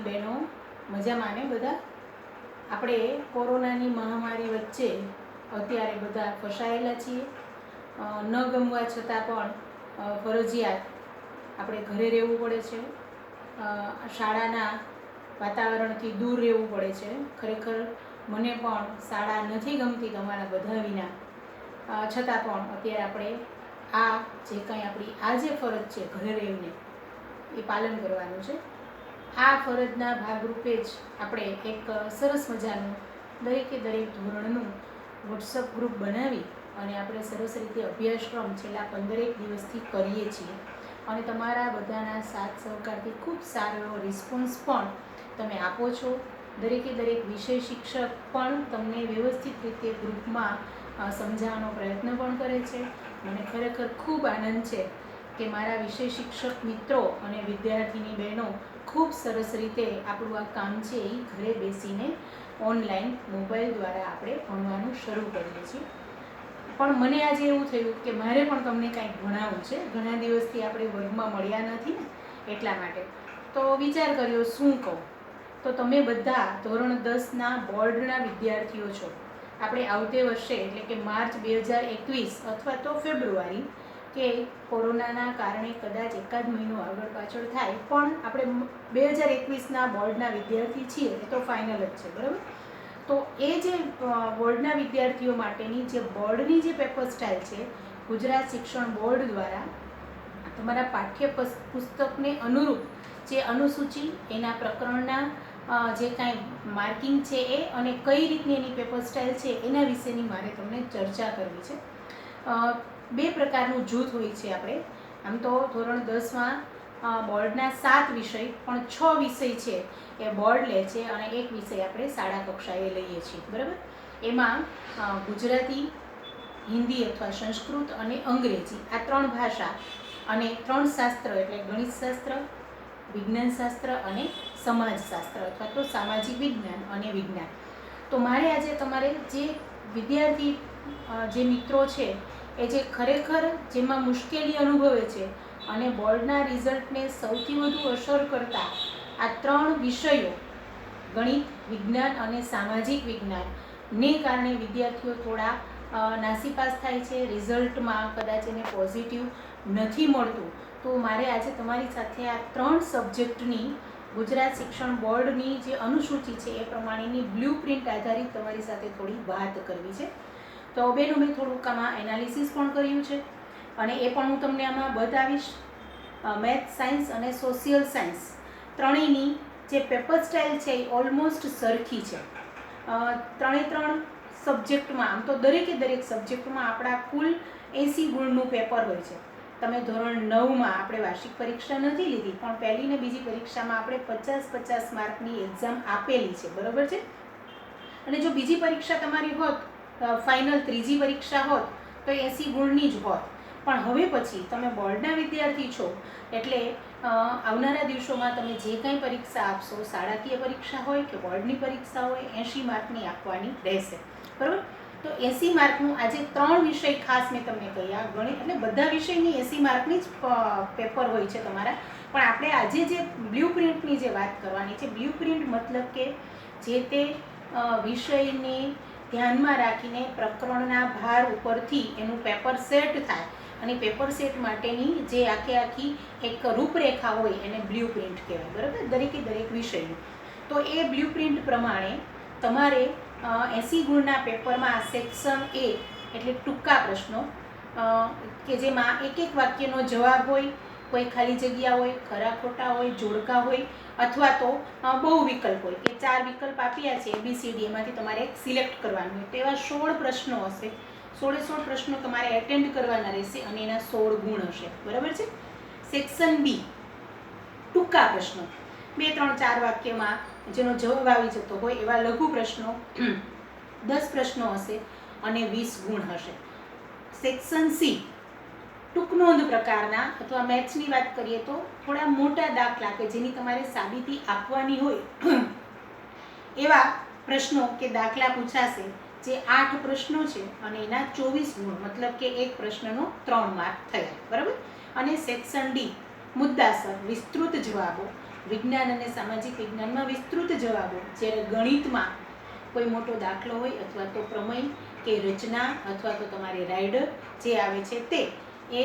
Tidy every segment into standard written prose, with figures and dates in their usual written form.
વિદ્યાર્થીની બહેનો મજામાં ને બધા? આપણે કોરોનાની મહામારી વચ્ચે અત્યારે બધા ફસાયેલા છીએ. ન ગમવા છતાં પણ ફરજિયાત આપણે ઘરે રહેવું પડે છે. શાળાના વાતાવરણથી દૂર રહેવું પડે છે. ખરેખર મને પણ શાળા નથી ગમતી તમારા બધા વિના. છતાં પણ અત્યારે આપણે આ જે કંઈ આપણી આ જે ફરજ છે ઘરે રહીને એ પાલન કરવાનું છે. આ ફરજના ભાગરૂપે જ આપણે એક સરસ મજાનું દરેકે દરેક ધોરણનું વોટ્સઅપ ગ્રુપ બનાવી અને આપણે સરસ રીતે અભ્યાસક્રમ છેલ્લા 15 દિવસથી કરીએ છીએ. અને તમારા બધાના સાથ સહકારથી ખૂબ સારો એવો રિસ્પોન્સ પણ તમે આપો છો. દરેકે દરેક વિષય શિક્ષક પણ તમને વ્યવસ્થિત રીતે ગ્રુપમાં સમજાવવાનો પ્રયત્ન પણ કરે છે. મને ખરેખર ખૂબ આનંદ છે કે મારા વિષય શિક્ષક મિત્રો અને વિદ્યાર્થીની બહેનો ખૂબ સરસ રીતે આપણું આ કામ છે એ ઘરે બેસીને ઓનલાઈન મોબાઈલ દ્વારા આપણે ભણવાનું શરૂ કરીએ છીએ. પણ મને આજે એવું થયું કે મારે પણ તમને કાંઈક ભણાવવું છે. ઘણા દિવસથી આપણે વર્ગમાં મળ્યા નથી ને, એટલા માટે તો વિચાર કર્યો શું કહું. તો તમે બધા ધોરણ 10ના બોર્ડના વિદ્યાર્થીઓ છો. આપણે આવતે વર્ષે એટલે કે માર્ચ 2021 અથવા તો ફેબ્રુઆરી કે કોરોનાના કારણે કદાચ એકાદ મહિનો આગળ પાછળ થાય, પણ આપણે 2021ના બોર્ડના વિદ્યાર્થી છીએ એ તો ફાઇનલ જ છે, બરાબર? તો એ જે બોર્ડના વિદ્યાર્થીઓ માટેની જે બોર્ડની જે પેપર સ્ટાઇલ છે, ગુજરાત શિક્ષણ બોર્ડ દ્વારા તમારા પાઠ્ય પુસ્તકને અનુરૂપ જે અનુસૂચિ, એના પ્રકરણના જે કાંઈ માર્કિંગ છે એ અને કઈ રીતની એની પેપર સ્ટાઇલ છે એના વિશેની મારે તમને ચર્ચા કરવી છે. બે પ્રકારનું જૂથ હોય છે. આપણે આમ તો ધોરણ 10માં બોર્ડના 7 વિષય પણ 6 વિષય છે એ બોર્ડ લે છે અને એક વિષય આપણે શાળા કક્ષાએ લઈએ છીએ, બરાબર? એમાં ગુજરાતી, હિન્દી અથવા સંસ્કૃત અને અંગ્રેજી આ 3 ભાષા અને 3 શાસ્ત્ર એટલે ગણિતશાસ્ત્ર, વિજ્ઞાનશાસ્ત્ર અને સમાજશાસ્ત્ર અથવા તો સામાજિક વિજ્ઞાન અને વિજ્ઞાન. તો મારે આજે તમારે જે વિદ્યાર્થી જે મિત્રો છે એ જે ખરેખર જેમાં મુશ્કેલી અનુભવે છે અને બોર્ડના રિઝલ્ટને સૌથી વધુ અસર કરતા આ 3 વિષયો ગણિત, વિજ્ઞાન અને સામાજિક વિજ્ઞાનને કારણે વિદ્યાર્થીઓ થોડા નાસીપાસ થાય છે, રિઝલ્ટમાં કદાચ એને પોઝિટિવ નથી મળતું. તો મારે આજે તમારી સાથે આ 3 સબ્જેક્ટની ગુજરાત શિક્ષણ બોર્ડની જે અનુસૂચિ છે એ પ્રમાણેની બ્લુ પ્રિન્ટ આધારિત તમારી સાથે થોડી વાત કરવી છે. તો બેનું મેં થોડુંક આમાં એનાલિસિસ પણ કર્યું છે અને એ પણ હું તમને આમાં બતાવીશ. મેથ્સ, સાયન્સ અને સોશિયલ સાયન્સ ત્રણેયની જે પેપર સ્ટાઇલ છે એ ઓલમોસ્ટ સરખી છે. 3 સબ્જેક્ટમાં આમ તો દરેકે દરેક સબ્જેક્ટમાં આપણા કુલ 80 ગુણનું પેપર હોય છે. તમે ધોરણ 9માં આપણે વાર્ષિક પરીક્ષા નથી લીધી, પણ પહેલી ને બીજી પરીક્ષામાં આપણે 50-50 માર્કની એક્ઝામ આપેલી છે, બરાબર છે? અને જો બીજી પરીક્ષા તમારી હોત, ફાઇનલ ત્રીજી પરીક્ષા હોત તો 80 ગુણની જ હોત. પણ હવે પછી તમે બોર્ડના વિદ્યાર્થી છો એટલે આવનારા દિવસોમાં તમે જે કંઈ પરીક્ષા આપશો, શાળાકીય પરીક્ષા હોય કે બોર્ડની પરીક્ષા હોય, 80 માર્કની આપવાની રહેશે, બરાબર? તો 80 માર્કનું આજે 3 વિષય ખાસ મેં તમને કહ્યા. ગણિત એટલે બધા વિષયની 80 માર્કની જ પેપર હોય છે તમારા. પણ આપણે આજે જે બ્લુ પ્રિન્ટની જે વાત કરવાની છે, બ્લુ પ્રિન્ટ મતલબ કે જે તે વિષયને ધ્યાનમાં રાખીને પ્રકરણના ભાર ઉપરથી એનું પેપર સેટ થાય અને પેપર સેટ માટેની જે આખી એક રૂપરેખા હોય એને બ્લુ પ્રિન્ટ કહેવાય, બરાબર? દરેકે દરેક વિષયનું. તો એ બ્લુ પ્રિન્ટ પ્રમાણે તમારે 80 ગુણના પેપરમાં સેક્શન A એટલે ટૂંકા પ્રશ્નો કે જેમાં એક વાક્યનો જવાબ હોય, કોઈ ખાલી જગ્યા હોય, ખરા ખોટા હોય, જોડકા હોય અથવા તો બહુ વિકલ્પ હોય કે 4 વિકલ્પ આપ્યા છે ABCD, એમાંથી તમારે એક સિલેક્ટ કરવાનું હોય. તેવા 16 પ્રશ્નો હશે. 16 પ્રશ્નો તમારે એટેન્ડ કરવાના રહેશે અને એના 16 ગુણ હશે, બરાબર છે? સેક્શન B ટૂંકા પ્રશ્નો 2, 3, 4 વાક્યમાં જેનો જવાબ આવી જતો હોય એવા લઘુ પ્રશ્નો 10 પ્રશ્નો હશે અને 20 ગુણ હશે. સેક્શન C ટૂંકનોંધ પ્રકારના અથવા મેથ્સની વાત કરીએ તો થોડા મોટા દાખલા કે જેની તમારે સાબિતી આપવાની હોય એવા પ્રશ્નો કે દાખલા પૂછાશે. જે 8 પ્રશ્નો છે અને એના 24 ગુણ, મતલબ કે એક પ્રશ્નનો 3 માર્ક થયા, બરાબર? અને સેક્શન D મુદ્દાસર વિસ્તૃત જવાબો વિજ્ઞાન અને સામાજિક વિજ્ઞાનમાં વિસ્તૃત જવાબો, જ્યારે ગણિતમાં કોઈ મોટો દાખલો હોય અથવા તો પ્રમેય કે રચના અથવા તો તમારે રાઇડર જે આવે છે તે એ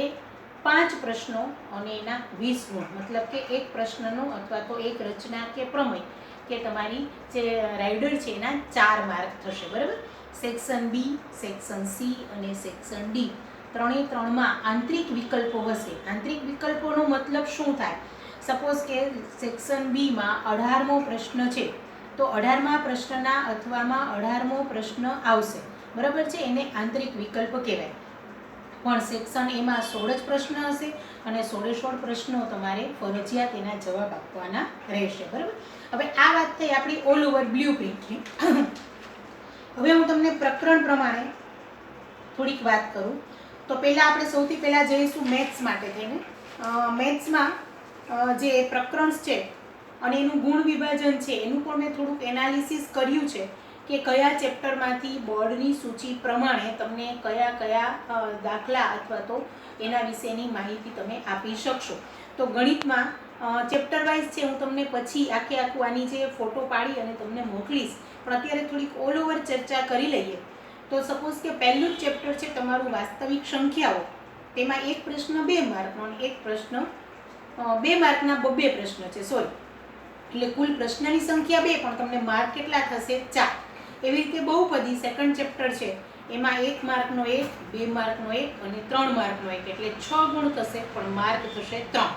5 પ્રશ્નો અને એના 20 ગુણ, મતલબ કે એક પ્રશ્નનો અથવા તો એક રચના કે પ્રમેય કે તમારી જે રાઇડર છે એના 4 માર્ક થશે, બરાબર. સેક્શન બી, સેક્શન સી અને સેક્શન ડી ત્રણે ત્રણમાં આંતરિક વિકલ્પો હશે. આંતરિક વિકલ્પોનો મતલબ શું થાય? સપોઝ કે સેક્શન બીમાં 18મો પ્રશ્ન છે, તો 18મા પ્રશ્નના અથવામાં 18મો પ્રશ્ન આવશે, બરાબર છે, એને આંતરિક વિકલ્પ કહેવાય. પણ સેક્શન એમાં 16 જ પ્રશ્ન હશે અને 16 પ્રશ્નો તમારે ફરજિયાત એના જવાબ આપવાના રહેશે, બરાબર. હવે આ વાત થઈ આપણી ઓલ ઓવર બ્લુપ્રિન્ટની. હવે હું તમને પ્રકરણ પ્રમાણે થોડીક વાત કરું. તો પહેલાં આપણે સૌથી પહેલાં જઈશું મેથ્સ માટે થઈને. મેથ્સમાં જે પ્રકરણ છે અને એનું ગુણ વિભાજન છે એનું પણ મેં થોડુંક એનાલિસિસ કર્યું છે કે કયા ચેપ્ટરમાંથી બોર્ડની સૂચિ પ્રમાણે તમને કયા કયા દાખલા અથવા તો એના વિશેની માહિતી તમે આપી શકશો. તો ગણિતમાં ચેપ્ટર વાઇઝ છે, હું તમને પછી આખું આની જે ફોટો પાડી અને તમને મોકલીશ, પણ અત્યારે થોડીક ઓલ ઓવર ચર્ચા કરી લઈએ. તો સપોઝ કે પહેલું જ ચેપ્ટર છે તમારું વાસ્તવિક સંખ્યાઓ, તેમાં એક પ્રશ્ન 2 માર્કનો અને એક પ્રશ્ન 2 માર્કના 2 પ્રશ્ન છે, સોરી, એટલે કુલ પ્રશ્નની સંખ્યા 2 પણ તમને માર્ક કેટલા થશે? 4. એવી રીતે બહુપદી સેકન્ડ ચેપ્ટર છે, એમાં 1 માર્કનો 1, 2 માર્કનો 1 અને 3 માર્કનો 1, એટલે 6 ગુણ થશે પણ માર્ક થશે 3.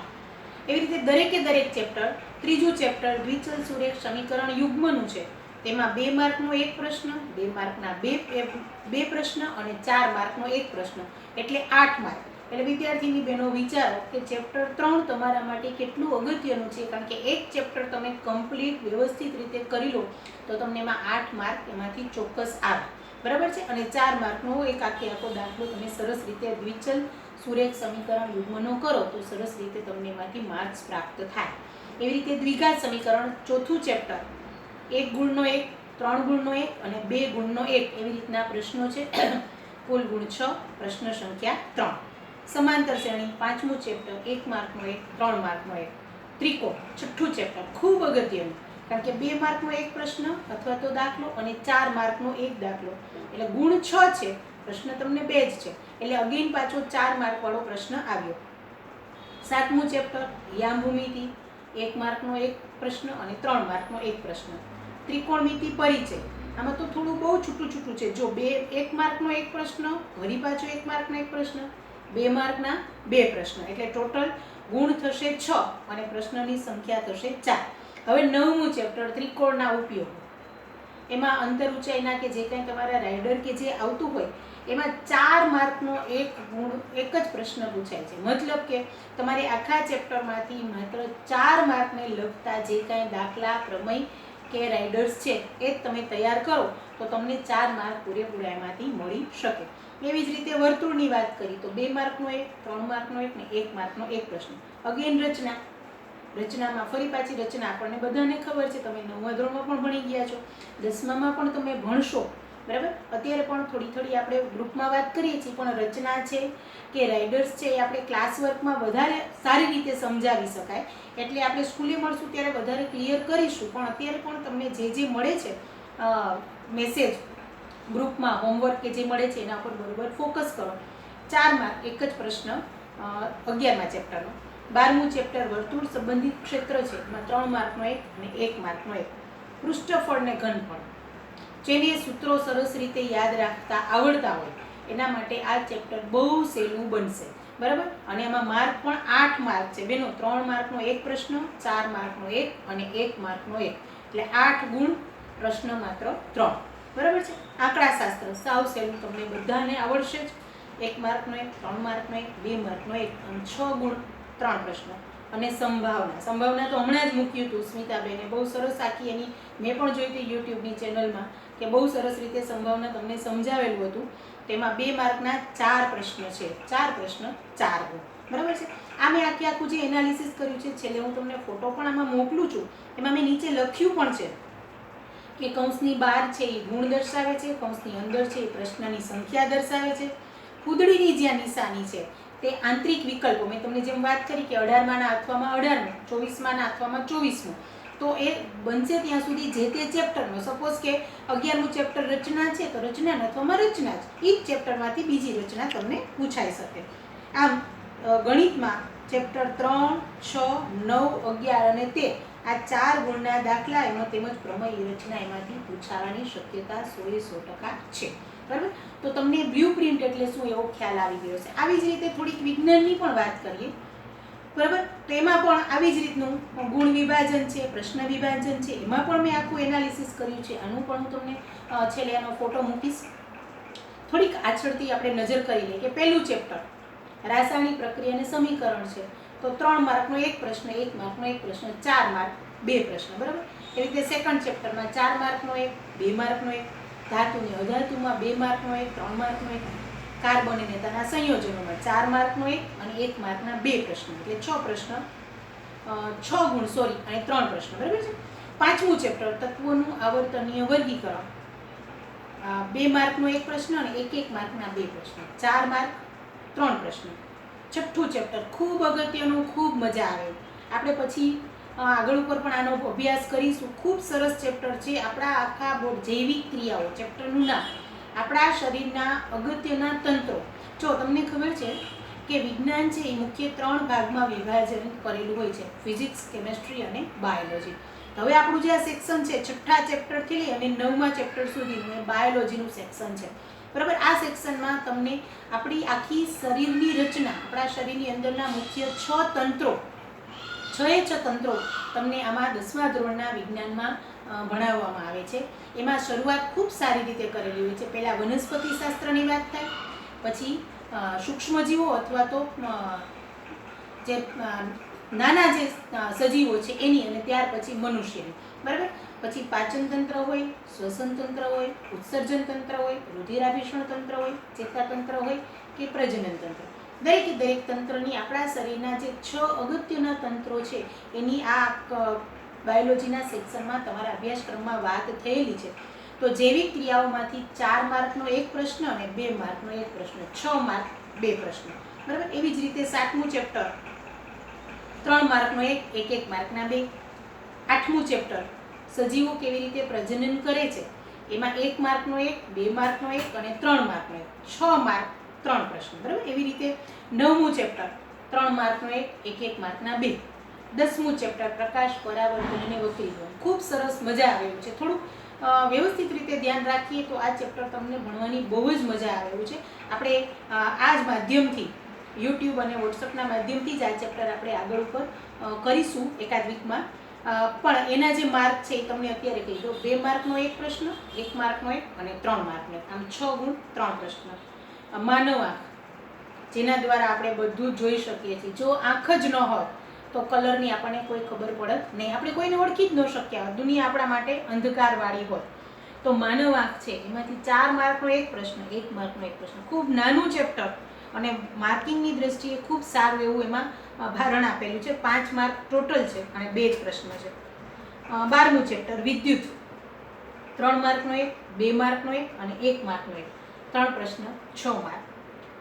એવી રીતે દરેક ચેપ્ટર. ત્રીજું ચેપ્ટર દ્વિચલ સુરેખ સમીકરણ યુગ્મનું છે, તેમાં 2 માર્કનો 1 પ્રશ્ન, 2 માર્કના 2 પ્રશ્ન અને 4 માર્કનો 1 પ્રશ્ન, એટલે 8 માર્ક. એટલે વિદ્યાર્થીની બહેનો વિચારો કે ચેપ્ટર 3 તમારા માટે કેટલું અગત્યનું છે, કારણ કે એક ચેપ્ટર તમે કમ્પ્લીટ વ્યવસ્થિત રીતે કરી લો તો તમને એમાં 8 માર્ક એમાંથી ચોક્કસ આવે, બરાબર છે. અને 4 માર્કનો એક આખો દાખલો તમે સરસ રીતે દ્વિચલ સુરેખ સમીકરણ યુગ્મનો કરો તો સરસ રીતે તમને એમાંથી માર્ક્સ પ્રાપ્ત થાય. એવી રીતે દ્વિઘાત સમીકરણ ચોથું ચેપ્ટર, 1 ગુણનો 1, 3 ગુણનો 1 અને 2 ગુણનો 1, એવી રીતના પ્રશ્નો છે. કુલ ગુણ 6, પ્રશ્ન સંખ્યા 3. સમાંતર શ્રેણી પાંચમું ચેપ્ટર, 1 માર્કનો 1, 3 માર્કનો 1. ત્રિકોણ છઠ્ઠું ચેપ્ટર, ખૂબ અગત્યનું, કારણ કે 2 માર્કનો 1 પ્રશ્ન અથવા તો દાખલો અને 4 માર્કનો 1 દાખલો, એટલે ગુણ 6 છે, પ્રશ્ન તમને 2 જ છે, એટલે અગેન પાછો 4 માર્કવાળો પ્રશ્ન આવ્યો. સાતમું ચેપ્ટર યામભૂમિતિ, 1 માર્કનો 1 પ્રશ્ન અને 3 માર્કનો 1 પ્રશ્ન. ત્રિકોણમિતિ પરિચય, આમાં તો થોડું બહુ છૂટું છે. જો 1 માર્કનો 1 પ્રશ્ન, વળી પાછો 1 માર્કનો 1 પ્રશ્ન, 2 માર્કના 2 પ્રશ્ન, એટલે ટોટલ ગુણ થશે 6 અને પ્રશ્નની સંખ્યા થશે 4. હવે 9મું ચેપ્ટર ત્રિકોણના ઉપયોગ, એમાં અંતર ઊંચાઈના કે જે કંઈ તમારા રાઇડર કે જે આવતું હોય એમાં 4 માર્કનો એક જ પ્રશ્ન પૂછાય છે. મતલબ કે તમારે આખા ચેપ્ટરમાંથી માત્ર 4 માર્કને લગતા જે કાંઈ દાખલા, પ્રમેય કે રાઇડર્સ છે એ જ તમે તૈયાર કરો તો તમને 4 માર્ક પૂરેપૂરા એમાંથી મળી શકે. એવી જ રીતે વર્તુળની વાત કરી તો 2 માર્કનો 1, 3 માર્કનો 1 ને 1 માર્કનો 1 પ્રશ્ન. અગેન રચનામાં ફરી પાછી રચના આપણને બધાને ખબર છે, તમે 9મા ધોરણમાં પણ ભણી ગયા છો, 10મામાં પણ તમે ભણશો, બરાબર. અત્યારે પણ થોડી આપણે ગ્રુપમાં વાત કરીએ છીએ, પણ રચના છે કે રાઇડર્સ છે એ આપણે ક્લાસ વર્કમાં વધારે સારી રીતે સમજાવી શકાય, એટલે આપણે સ્કૂલે મળશું ત્યારે વધારે ક્લિયર કરીશું. પણ અત્યારે પણ તમને જે મળે છે મેસેજ ગ્રુપમાં, હોમવર્ક કે જે મળે છે એના પર બરોબર ફોકસ કરો. 4 માર્ક એક જ પ્રશ્ન 11મા ચેપ્ટરનો. 12મું ચેપ્ટર વર્તુળ સંબંધિત ક્ષેત્ર છે, એમાં 3 માર્કનો 1 અને 1 માર્કનો 1. પૃષ્ઠફળ ને ઘનફળ, જેને સૂત્રો સરસ રીતે યાદ રાખતા આવડતા હોય એના માટે આ ચેપ્ટર બહુ સહેલું બનશે, બરાબર. અને એમાં માર્ક પણ 8 માર્ક છે બેનો. 3 માર્કનો 1 પ્રશ્ન, 4 માર્કનો 1 અને 1 માર્કનો 1, એટલે 8 ગુણ, પ્રશ્ન માત્ર 3, બરાબર છે. આંકડાશાસ્ત્ર સાવ સહેલું, તમને બધાને આવડશે જ. 1 માર્કનો 1, 3 માર્કનો 1, 2 માર્કનો 1 અને 6 ગુણ 3 પ્રશ્નો. અને સંભાવના તો હમણાં જ મૂક્યું હતું સ્મિતાબેને, બહુ સરસ આખી એની મેં પણ જોઈ હતી યુટ્યુબની ચેનલમાં, કે બહુ સરસ રીતે સંભાવના તમને સમજાવેલું હતું. તેમાં 2 માર્કના 4 પ્રશ્ન છે, 4 પ્રશ્ન 4 ગુણ, બરાબર છે. આ મેં આખું જે એનાલિસિસ કર્યું છે, છેલ્લે હું તમને ફોટો પણ આમાં મોકલું છું, એમાં મેં નીચે લખ્યું પણ છે કે કૌંસની બહાર છે એ ગુણ દર્શાવે છે, કૌંસની અંદર છે એ પ્રશ્નની સંખ્યા દર્શાવે છે, ફૂદડીની જ્યાં નિશાની છે તે આંતરિક વિકલ્પો, મેં તમને જેમ વાત કરી કે 18માના અથવામાં 18મું, 24માના અથવામાં 24મું, તો એ બનશે ત્યાં સુધી જે તે ચેપ્ટરનો, સપોઝ કે 11મું ચેપ્ટર રચના છે તો રચના અથવામાં રચના જ, એ જ ચેપ્ટરમાંથી બીજી રચના તમને પૂછાઈ શકે. આમ ગણિતમાં ચેપ્ટર 3, 6, 9, 11 અને 13 આ 4 ગુણના દાખલા એમાં તેમજ પ્રમેય રચના એમાંથી પૂછાવાની શક્યતા 100% છે. બરાબર, તો તમને બ્લુપ્રિન્ટ એટલે શું એવો ખ્યાલ આવી ગયો છે. આવી જ રીતે થોડીક વિજ્ઞાનની પણ વાત કરીએ. બરાબર, તો એમાં પણ આવી જ રીતનું ગુણ વિભાજન છે, પ્રશ્ન વિભાજન છે, એમાં પણ મેં આખું એનાલિસિસ કર્યું છે. આનું પણ હું તમને છેલ્લે એનો ફોટો મૂકીશ. થોડીક પાછળથી આપણે નજર કરી લઈએ કે પહેલું ચેપ્ટર રાસાયણિક પ્રક્રિયા અને સમીકરણ છે, તો 3 માર્કનો એક પ્રશ્ન, 1 માર્કનો એક પ્રશ્ન, 4 માર્ક 2 પ્રશ્ન. બરાબર, એવી રીતે સેકન્ડ ચેપ્ટરમાં 4 માર્કનો એક, 2 માર્કનો એક, ધાતુની અધાતુમાં 2 માર્કનો એક, 3 માર્કનો એક, કાર્બન અને તેના સંયોજનોમાં 4 માર્કનો એક અને 1 માર્કના 2 પ્રશ્ન, એટલે 6 પ્રશ્ન, 6 ગુણ અને 3 પ્રશ્ન. બરાબર છે. પાંચમું ચેપ્ટર તત્વોનું આવર્તનીય વર્ગીકરણ, 2 માર્કનો એક પ્રશ્ન અને 1 માર્કના 2 પ્રશ્ન, 4 માર્ક 3 પ્રશ્ન. છઠ્ઠું ચેપ્ટર ખૂબ અગત્યનું, ખૂબ મજા આવે, આપણે પછી આગળ ઉપર પણ આનો અભ્યાસ કરીશું. ખૂબ સરસ ચેપ્ટર છે. આપણા આખા બોર્ડ જૈવિક ક્રિયાઓ ચેપ્ટરનું નામ, આપણા શરીરના અગત્યના તંત્રો. જો તમને ખબર છે કે વિજ્ઞાન છે એ મુખ્ય 3 ભાગમાં વિભાજન કરેલું હોય છે, ફિઝિક્સ, કેમેસ્ટ્રી અને બાયોલોજી. હવે આપણું જે આ સેક્શન છે, છઠ્ઠા ચેપ્ટરથી લઈ અને 9મા ચેપ્ટર સુધીનું એ બાયોલોજીનું સેક્શન છે. બરાબર, આ સેક્શનમાં તમને આપણી આખી શરીરની રચના, આપણા શરીરની અંદરના મુખ્ય 6 તંત્રો, 6 તંત્રો તમને આમાં 10મા ધોરણના વિજ્ઞાનમાં ભણાવવામાં આવે છે. એમાં શરૂઆત ખૂબ સારી રીતે કરેલી હોય છે. પહેલાં વનસ્પતિ શાસ્ત્રની વાત થાય, પછી સૂક્ષ્મજીવો અથવા તો જે નાના જે સજીવો છે એની, અને ત્યાર પછી મનુષ્યની. બરાબર, પછી પાચન તંત્ર હોય, શ્વસન તંત્ર હોય, ઉત્સર્જન તંત્ર હોય, રુધિરાભિસરણ તંત્ર હોય, ચેતાતંત્ર હોય કે પ્રજનન તંત્ર. દરેકે દરેક તંત્રની, આપણા શરીરના જે 6 અગત્યના તંત્રો છે એની આ બાયોલોજીના સેક્શનમાં તમારા અભ્યાસક્રમમાં વાત થયેલી છે. તો જૈવિક ક્રિયાઓમાંથી 4 માર્કનો એક પ્રશ્ન અને 2 માર્કનો એક પ્રશ્ન, 6 માર્ક 2 પ્રશ્ન. બરાબર, એવી જ રીતે 7મું ચેપ્ટર 3 માર્કનો એક, 1 માર્કના 2. 8મું ચેપ્ટર સજીવો કેવી રીતે પ્રજનન કરે છે, એમાં 1 માર્કનો એક, 2 માર્કનો એક અને 3 માર્કનો એક, 6 માર્ક 3 પ્રશ્ન. બરાબર, એવી રીતે 9મું ચેપ્ટર 3 માર્કનો એક, 1 માર્કના 2. 10મું ચેપ્ટર પ્રકાશ, પરાવર્તન અને વક્રીભવન. ખૂબ સરસ, મજા આવે એવું છે. થોડુંક વ્યવસ્થિત રીતે ધ્યાન રાખીએ તો આ ચેપ્ટર તમને ભણવાની બહુ જ મજા આવે એવું છે. આપણે આ જ માધ્યમથી, યુટ્યુબ અને વોટ્સઅપના માધ્યમથી જ આ ચેપ્ટર આપણે આગળ ઉપર કરીશું એકાદ વીકમાં. પણ એના જે માર્ક છે એ તમને અત્યારે કહી દો. 2 માર્કનો એક પ્રશ્ન, 1 માર્કનો એક અને 3 માર્કનો એક, આમ 6 ગુણ 3 પ્રશ્ન. માનવ આંખ, જેના દ્વારા આપણે બધું જોઈ શકીએ છીએ. જો આંખ જ ન હોત તો કલરની આપણને કોઈ ખબર પડત નહીં, આપણે કોઈને ઓળખી જ ન શક્યા હોત, દુનિયા આપણા માટે અંધકારવાળી હોત. તો માનવ આંખ છે એમાંથી 4 માર્કનો એક પ્રશ્ન, 1 માર્કનો એક પ્રશ્ન. ખૂબ નાનું ચેપ્ટર અને માર્કિંગની દ્રષ્ટિએ ખૂબ સારું એવું એમાં ભારણ આપેલું છે. 5 માર્ક ટોટલ છે અને 2 જ પ્રશ્ન છે. 12મું ચેપ્ટર વિદ્યુત, 3 માર્કનો એક, 2 માર્કનો એક અને 1 માર્કનો એક, 3 પ્રશ્ન, 6 માર્ક.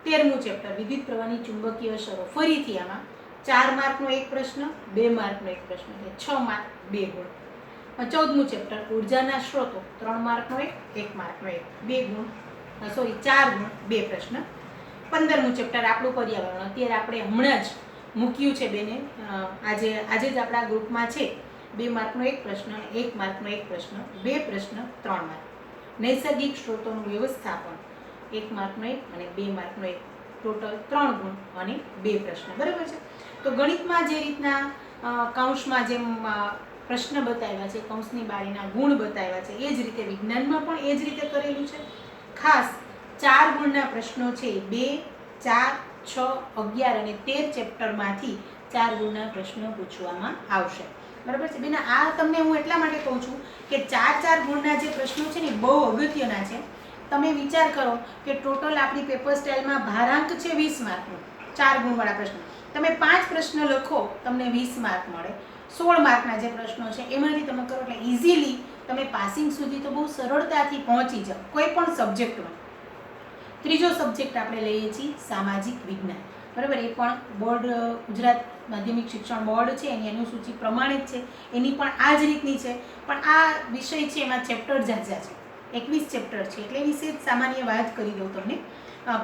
13મું ચેપ્ટર વિદ્યુત પ્રવાહની ચુંબકીય અસરો, ફરીથી આમાં 4 માર્કનો એક પ્રશ્ન, 2 માર્કનો એક પ્રશ્ન, એટલે 6 માર્ક 2 ગુણ. 14મું ચેપ્ટર ઉર્જાના સ્ત્રોતો, 3 માર્કનો એક, 1 માર્કનો એક, 2 ગુણ, 4 ગુણ 2 પ્રશ્ન. 15મું ચેપ્ટર આપણું પર્યાવરણ, અત્યારે આપણે હમણાં જ મૂક્યું છે બેને, આજે જ આપણા ગ્રુપમાં છે. 2 માર્કનો એક પ્રશ્ન અને 1 માર્કનો એક પ્રશ્ન, 2 પ્રશ્ન 3 માર્ક. નૈસર્ગિક સ્ત્રોતોનું વ્યવસ્થાપન, 1 માર્કનો એક અને 2 માર્કનો એક, ટોટલ 3 ગુણ અને 2 પ્રશ્ન. બરાબર છે. તો ગણિતમાં જે રીતના કૌંસમાં જેમ પ્રશ્ન બતાવ્યા છે, કૌંસની બારીના ગુણ બતાવ્યા છે, એ જ રીતે વિજ્ઞાનમાં પણ એ જ રીતે કરેલું છે. ખાસ 4 ગુણના પ્રશ્નો છે, 2, 4, 6, 11 અને 13 ચેપ્ટરમાંથી 4 ગુણના પ્રશ્નો પૂછવામાં આવશે. બરાબર છે બેન. આ તમને હું એટલા માટે કહું છું કે 4 ગુણના જે પ્રશ્નો છે ને બહુ અગત્યના છે. તમે વિચાર કરો કે ટોટલ આપણી પેપર સ્ટાઇલમાં ભારાંક છે 20 માર્કનો, 4 ગુણવાળા પ્રશ્નો. તમે 5 પ્રશ્ન લખો, તમને 20 માર્ક મળે. 16 માર્કના જે પ્રશ્નો છે એમાંથી તમે કરો એટલે ઇઝીલી તમે પાસિંગ સુધી તો બહુ સરળતાથી પહોંચી જાઓ કોઈ પણ સબ્જેક્ટમાં. ત્રીજો સબ્જેક્ટ આપણે લઈએ છીએ સામાજિક વિજ્ઞાન. બરાબર. એ પણ બોર્ડ ગુજરાત માધ્યમિક શિક્ષણ બોર્ડ છે એની અનુસૂચિ પ્રમાણે જ છે, એની પણ આ જ રીતની છે. પણ આ વિષય છે એમાં ચેપ્ટર ઝાઝા છે, 21 ચેપ્ટર છે, એટલે વિશે જ સામાન્ય વાત કરી દઉં તમને.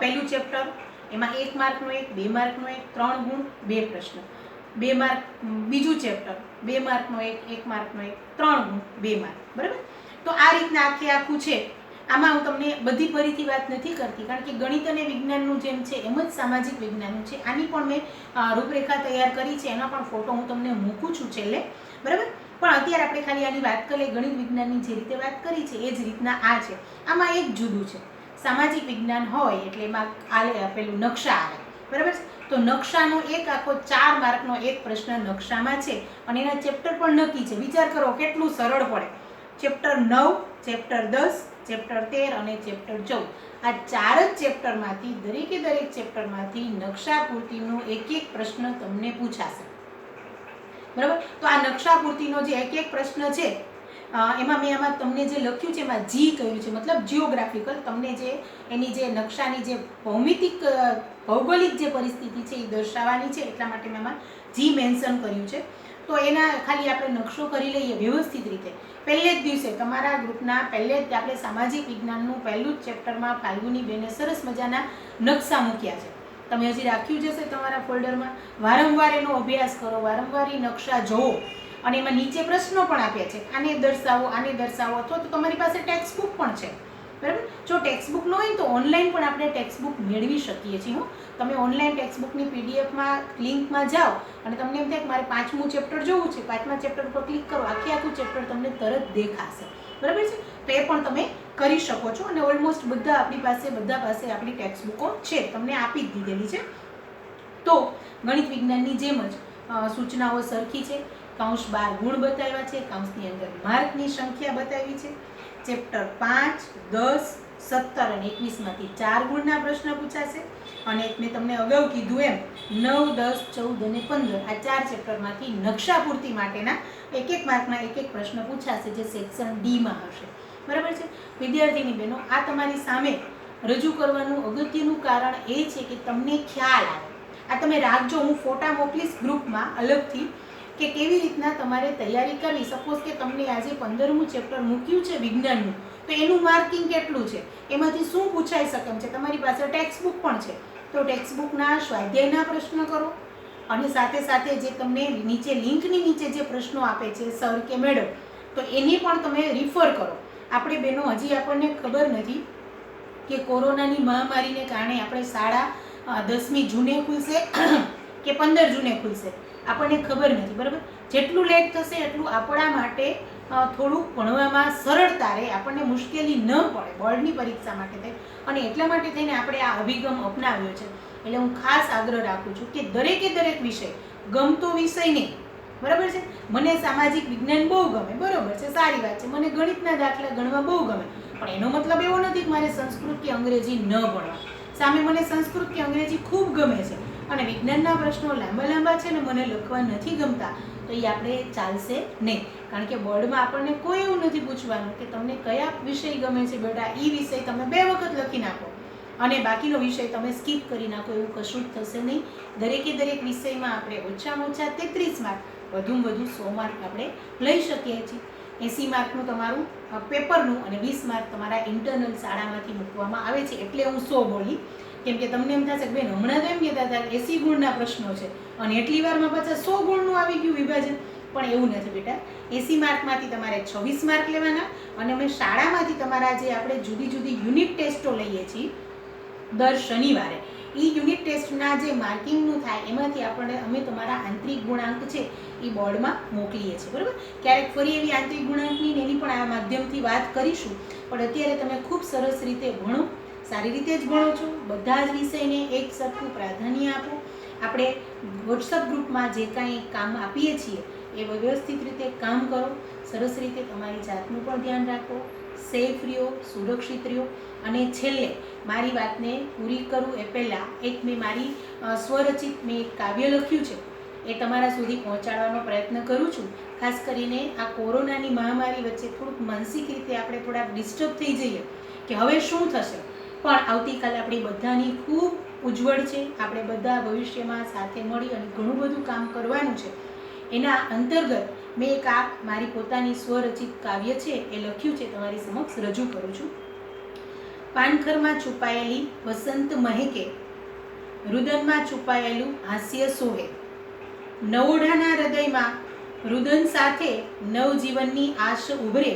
પહેલું ચેપ્ટર, એમાં 1 માર્કનો 1, 2 માર્કનો 1, 3 ગુણ 2 પ્રશ્ન. 2 માર્ક. બીજું ચેપ્ટર 2 માર્કનો 1, 1 માર્કનો 1, 3 ગુણ 2 માર્ક. બરાબર. તો આ રીતના આખું છે. આમાં હું તમને બધી ફરીથી વાત નથી કરતી, કારણ કે ગણિત અને વિજ્ઞાનનું જેમ છે એમ જ સામાજિક વિજ્ઞાનનું છે. આની પણ મેં રૂપરેખા તૈયાર કરી છે, એનો પણ ફોટો હું તમને મૂકું છું છેલ્લે. બરાબર. પણ અત્યારે આપણે ખાલી આની વાત કરીએ, ગણિત વિજ્ઞાનની જે રીતે વાત કરી છે એ જ રીતના આ છે. આમાં એક જુદું છે. સામાજિક વિજ્ઞાન હોય એટલે એમાં પેલું નકશા આવે. બરાબર. તો નકશાનો એક આખો 4 માર્કનો એક પ્રશ્ન નકશામાં છે, અને એના ચેપ્ટર પણ નક્કી છે. વિચાર કરો કેટલું સરળ પડે. ચેપ્ટર 9, ચેપ્ટર 10, ચેપ્ટર 13 અને ચેપ્ટર 14. આ 4 જ ચેપ્ટરમાંથી દરેક ચેપ્ટરમાંથી નકશા પૂર્તિનો એક પ્રશ્ન તમને પૂછાશે. બરાબર. તો આ નકશા પૂર્તિનો જે એક પ્રશ્ન છે એમાં મેં આમાં તમને જે લખ્યું છે એમાં જી કહ્યું છે, મતલબ જીઓગ્રાફિકલ. તમને જે એની જે નકશાની જે ભૌગોલિક જે પરિસ્થિતિ છે એ દર્શાવવાની છે, એટલા માટે મેં આમાં જી મેન્શન કર્યું છે. તો એના ખાલી આપણે નકશો કરી લઈએ વ્યવસ્થિત રીતે. પહેલે જ દિવસે તમારા ગ્રુપના પહેલે જ આપણે સામાજિક વિજ્ઞાનનું પહેલું જ ચેપ્ટરમાં ફાલ્ગુની બેને સરસ મજાના નકશા મૂક્યા છે. તમે હજી રાખ્યું જશે તમારા ફોલ્ડરમાં. વારંવાર એનો અભ્યાસ કરો, વારંવાર એ નકશા જોવો, અને એમાં નીચે પ્રશ્નો પણ આપ્યા છે, આને દર્શાવો, આને દર્શાવો. અથવા તો તમારી પાસે ટેક્સ્ટ બુક પણ છે. બરાબર. જો ટેક્સ્ટ બુક ન હોય તો ઓનલાઈન પણ આપણે ટેક્સ્ટ બુક મેળવી શકીએ છીએ. તમે ઓનલાઈન ટેક્સ્ટ બુકની પીડીએફમાં લિંકમાં જાઓ અને તમને એમ થાય કે મારે 5મું ચેપ્ટર જોવું છે, 5મા ચેપ્ટર પર ક્લિક કરો, આખું ચેપ્ટર તમને તરત દેખાશે. બરાબર છે. તો એ પણ તમે કરી શકો છો. અને ઓલમોસ્ટ બધા પાસે આપણી ટેક્સ્ટ બુકો છે, તમને આપી જ દીધેલી છે. તો ગણિત વિજ્ઞાનની જેમ જ સૂચનાઓ સરખી છે. કૌંસ 12 ગુણ બતાવ્યા છે, કૌંસની અંદર માર્કની સંખ્યા બતાવી છે. ચેપ્ટર 5, 10, 17 અને 21માંથી 4 ગુણના પ્રશ્ન પૂછાશે. અને મેં તમને અગાઉ કીધું એમ 9, 10, 14 અને 15 આ 4 ચેપ્ટરમાંથી નકશા પૂર્તિ માટેના એક માર્કના એક પ્રશ્ન પૂછાશે, જે સેક્શન ડીમાં હશે. બરાબર છે. વિદ્યાર્થીની બહેનો, આ તમારી સામે રજૂ કરવાનું અગત્યનું કારણ એ છે કે તમને ખ્યાલ આવે. આ તમે રાખજો, હું ફોટા મોકલીશ ગ્રુપમાં અલગથી કે કેવી રીતના તમારે તૈયારી કરવી. સપોઝ કે તમને આજે 15મું ચેપ્ટર મૂક્યું છે વિજ્ઞાનનું, તો એનું માર્કિંગ કેટલું છે, એમાંથી શું પૂછાઈ શકે એમ છે. તમારી પાસે ટેક્સ્ટ બુક પણ છે, તો ટેક્સ્ટ બુકના સ્વાધ્યાયના પ્રશ્ન કરો, અને સાથે જે તમને નીચે લિંકની નીચે જે પ્રશ્નો આપે છે સર કે મેડમ, તો એને પણ તમે રિફર કરો. આપણે બહેનો હજી આપણને ખબર નથી કે કોરોનાની મહામારીને કારણે આપણે શાળા 10મી જૂને ખુલશે કે 15 જૂને ખુલશે, આપણને ખબર નથી. બરાબર. જેટલું લેટ થશે એટલું આપણા માટે થોડુંક ભણવામાં સરળતા રહે, આપણને મુશ્કેલી ન પડે બોર્ડની પરીક્ષા માટે થઈ. અને એટલા માટે થઈને આપણે આ અભિગમ અપનાવ્યો છે. એટલે હું ખાસ આગ્રહ રાખું છું કે દરેક વિષય, ગમતો વિષય નહીં. બરાબર છે. મને સામાજિક વિજ્ઞાન બહુ ગમે, બરાબર છે, સારી વાત છે. મને ગણિતના દાખલા ગણવા બહુ ગમે, પણ એનો મતલબ એવો નથી કે મારે સંસ્કૃત કે અંગ્રેજી ન ભણવા. સામે મને સંસ્કૃત કે અંગ્રેજી ખૂબ ગમે છે, અને વિજ્ઞાનના પ્રશ્નો લાંબા છે ને મને લખવા નથી ગમતા, તો એ આપણે ચાલશે નહીં. કારણ કે બોર્ડમાં આપણને કોઈ એવું નથી પૂછવાનું કે તમને કયા વિષય ગમે છે બેટા, એ વિષય તમે 2 વખત લખી નાખો અને બાકીનો વિષય તમે સ્કીપ કરી નાખો, એવું કશું જ થશે નહીં. દરેક વિષયમાં આપણે ઓછામાં ઓછા 33 માર્ક, વધુમાં વધુ 100 માર્ક આપણે લઈ શકીએ છીએ. 80 માર્કનું તમારું પેપરનું અને 20 માર્ક તમારા ઇન્ટરનલ શાળામાંથી મૂકવામાં આવે છે. એટલે હું 100 બોલી, કેમ કે તમને એમ થશે કે બેન હમણાં તો એમ કહેતા હતા 80 ગુણના પ્રશ્નો છે અને એટલી વારમાં પાછા 100 ગુણનું આવી ગયું વિભાજન. પણ એવું નથી બેટા. 80 માર્કમાંથી તમારે 26 માર્ક લેવાના, અને અમે શાળામાંથી તમારા જે આપણે જુદી યુનિટ ટેસ્ટો લઈએ છીએ દર શનિવારે, એ યુનિટ ટેસ્ટના જે માર્કિંગનું થાય એમાંથી અમે તમારા આંતરિક ગુણાંક છે એ બોર્ડમાં મોકલીએ છીએ. બરાબર. ક્યારેક ફરી એવી આંતરિક ગુણાંકની એની પણ આ માધ્યમથી વાત કરીશું. પણ અત્યારે તમે ખૂબ સરસ રીતે ભણો, સારી રીતે જ ભણો છો, બધા જ વિષયને એક સરખું પ્રાધાન્ય આપો. આપણે વોટ્સઅપ ગ્રુપમાં જે કાંઈ કામ આપીએ છીએ એ વ્યવસ્થિત રીતે કામ કરો, સરસ રીતે તમારી જાતનું પણ ધ્યાન રાખો, સેફ રહ્યો, સુરક્ષિત રહ્યો. અને છેલ્લે મારી વાતને પૂરી કરું એ પહેલાં મેં મારી સ્વરચિત એક કાવ્ય લખ્યું છે, એ તમારા સુધી પહોંચાડવાનો પ્રયત્ન કરું છું. ખાસ કરીને આ કોરોનાની મહામારી વચ્ચે થોડુંક માનસિક રીતે આપણે થોડાક ડિસ્ટર્બ થઈ જઈએ કે હવે શું થશે, પણ આવતીકાલે આપણી બધાની ખૂબ ઉજ્જવળ છે. આપણે બધા ભવિષ્યમાં સાથે મળી અને ઘણું બધું કામ કરવાનું છે. એના અંતર્ગત મેં એક આ મારી પોતાની સ્વરચિત કાવ્ય છે એ લખ્યું છે, તમારી સમક્ષ રજૂ કરું છું. પાનખરમાં છુપાયેલી વસંત મહેકે, રુદનમાં છુપાયેલું હાસ્ય સોહે. નવોઢાના હૃદયમાં રુદન સાથે નવજીવનની આશ ઉભરે.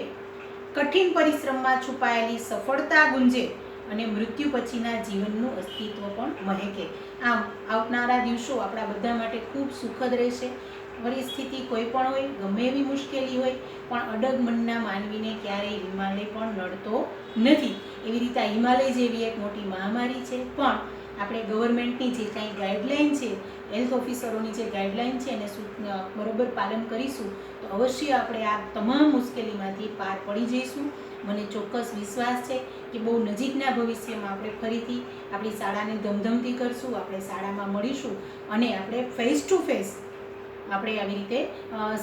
કઠિન પરિશ્રમમાં છુપાયેલી સફળતા ગુંજે અને મૃત્યુ પછીના જીવનનું અસ્તિત્વ પણ મહેકે. આમ આવનારા દિવસો આપણા બધા માટે ખૂબ સુખદ રહેશે. પરિસ્થિતિ કોઈ પણ હોય, ગમે એવી મુશ્કેલી હોય, પણ અડગ મનના માનવીને ક્યારેય હિમાલય પણ નડતો નથી. એવી રીતે આ હિમાલય જેવી એક મોટી મહામારી છે, પણ આપણે ગવર્મેન્ટની જે કાંઈ ગાઈડલાઈન છે, હેલ્થ ઓફિસરોની જે ગાઈડલાઈન છે એને બરોબર પાલન કરીશું તો અવશ્ય આપણે આ તમામ મુશ્કેલીમાંથી પાર પડી જઈશું. મને ચોક્કસ વિશ્વાસ છે કે બહુ નજીકના ભવિષ્યમાં આપણે ફરીથી આપણી શાળાને ધમધમતી કરશું, આપણે શાળામાં મળીશું અને આપણે ફેસ ટુ ફેસ આપણે આવી રીતે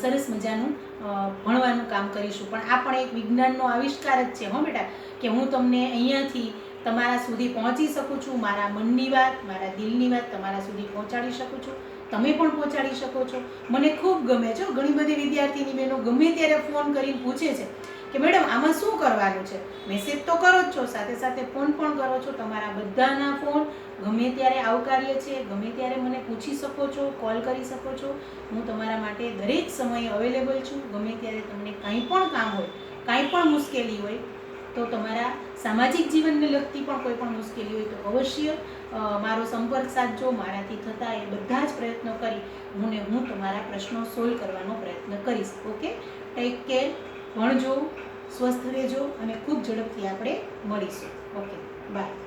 સરસ મજાનું ભણવાનું કામ કરીશું. પણ આ પણ એક વિજ્ઞાનનો આવિષ્કાર જ છે હો બેટા, કે હું તમને અહીંયાથી તમારા સુધી પહોંચી શકું છું. મારા મનની વાત, મારા દિલની વાત તમારા સુધી પહોંચાડી શકું છું. તમે પણ પહોંચાડી શકો છો. મને ખૂબ ગમે છે. ઘણી બધી વિદ્યાર્થીની બહેનો ગમે ત્યારે ફોન કરીને પૂછે છે કે મેડમ આમાં શું કરવાનું છે. મેસેજ તો કરો જ છો, સાથે સાથે ફોન પણ કરો છો. તમારા બધાના ફોન ગમે ત્યારે આવકાર્ય છે, ગમે ત્યારે મને પૂછી શકો છો, કોલ કરી શકો છો. હું તમારા માટે દરેક સમયે અવેલેબલ છું. ગમે ત્યારે તમને કાંઈ પણ કામ હોય, કાંઈ પણ મુશ્કેલી હોય, તો તમારા સામાજિક જીવનને લગતી પણ કોઈ પણ મુશ્કેલી હોય તો અવશ્ય મારો સંપર્ક સાધજો. મારાથી થતા એ બધા જ પ્રયત્નો કરી હું તમારા પ્રશ્નો સોલ્વ કરવાનો પ્રયત્ન કરીશ. ઓકે, ટેક કેર, ભણજો, સ્વસ્થ રહેજો અને ખૂબ ઝડપથી આપણે મળીશું. Okay, by.